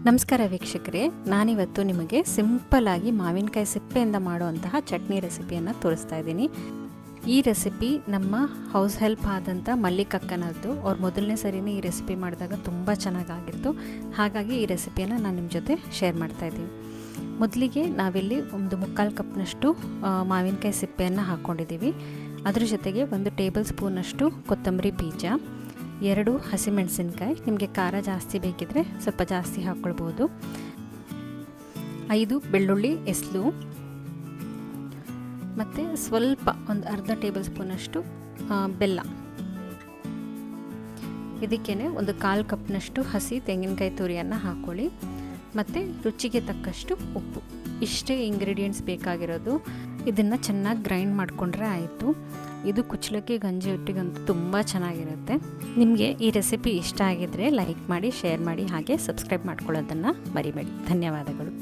ನಮಸ್ಕಾರ ವೀಕ್ಷಕರೇ, ನಾನಿವತ್ತು ನಿಮಗೆ ಸಿಂಪಲ್ ಆಗಿ ಮಾವಿನಕಾಯಿ ಸಿಪ್ಪೆಯಿಂದ ಮಾಡುವಂತಹ ಚಟ್ನಿ ರೆಸಿಪಿಯನ್ನು ತೋರಿಸ್ತಾ ಇದ್ದೀನಿ. ಈ ರೆಸಿಪಿ ನಮ್ಮ ಹೌಸ್ ಹೆಲ್ಪ್ ಆದಂಥ ಮಲ್ಲಿಕಕ್ಕನದ್ದು. ಅವ್ರು ಮೊದಲನೇ ಸರಿನೇ ಈ ರೆಸಿಪಿ ಮಾಡಿದಾಗ ತುಂಬ ಚೆನ್ನಾಗಾಗಿತ್ತು. ಹಾಗಾಗಿ ಈ ರೆಸಿಪಿಯನ್ನು ನಾನು ನಿಮ್ಮ ಜೊತೆ ಶೇರ್ ಮಾಡ್ತಾ ಇದ್ದೀನಿ. ಮೊದಲಿಗೆ ನಾವಿಲ್ಲಿ ಒಂದು 3/4 ಕಪ್ನಷ್ಟು ಮಾವಿನಕಾಯಿ ಸಿಪ್ಪೆಯನ್ನು ಹಾಕ್ಕೊಂಡಿದ್ದೀವಿ. ಅದ್ರ ಜೊತೆಗೆ 1 ಟೇಬಲ್ ಸ್ಪೂನಷ್ಟು ಕೊತ್ತಂಬರಿ ಬೀಜ, 2 ಹಸಿಮೆಣಸಿನ್ಕಾಯಿ, ನಿಮಗೆ ಖಾರ ಜಾಸ್ತಿ ಬೇಕಿದ್ರೆ ಸ್ವಲ್ಪ ಜಾಸ್ತಿ ಹಾಕ್ಕೊಳ್ಬೋದು, 5 ಬೆಳ್ಳುಳ್ಳಿ ಎಸ್ಲು, ಮತ್ತು ಸ್ವಲ್ಪ ಒಂದು ಅರ್ಧ ಟೇಬಲ್ ಸ್ಪೂನಷ್ಟು ಬೆಲ್ಲ. ಇದಕ್ಕೇ ಒಂದು 1/4 ಕಪ್ನಷ್ಟು ಹಸಿ ತೆಂಗಿನಕಾಯಿ ತುರಿಯನ್ನು ಹಾಕ್ಕೊಳ್ಳಿ, ಮತ್ತು ರುಚಿಗೆ ತಕ್ಕಷ್ಟು ಉಪ್ಪು. ಇಷ್ಟೇ ಇಂಗ್ರೀಡಿಯೆಂಟ್ಸ್ ಬೇಕಾಗಿರೋದು. ಇದನ್ನು ಚೆನ್ನಾಗಿ ಗ್ರೈಂಡ್ ಮಾಡಿಕೊಂಡ್ರೆ ಆಯಿತು. ಇದು ಕುಚ್ಚಲಕ್ಕಿ ಗಂಜಿ ಒಟ್ಟಿಗಂತೂ ತುಂಬ ಚೆನ್ನಾಗಿರುತ್ತೆ. ನಿಮಗೆ ಈ ರೆಸಿಪಿ ಇಷ್ಟ ಆಗಿದ್ದರೆ ಲೈಕ್ ಮಾಡಿ, ಶೇರ್ ಮಾಡಿ, ಹಾಗೆ ಸಬ್ಸ್ಕ್ರೈಬ್ ಮಾಡ್ಕೊಳ್ಳೋದನ್ನು ಮರಿಬೇಡಿ. ಧನ್ಯವಾದಗಳು.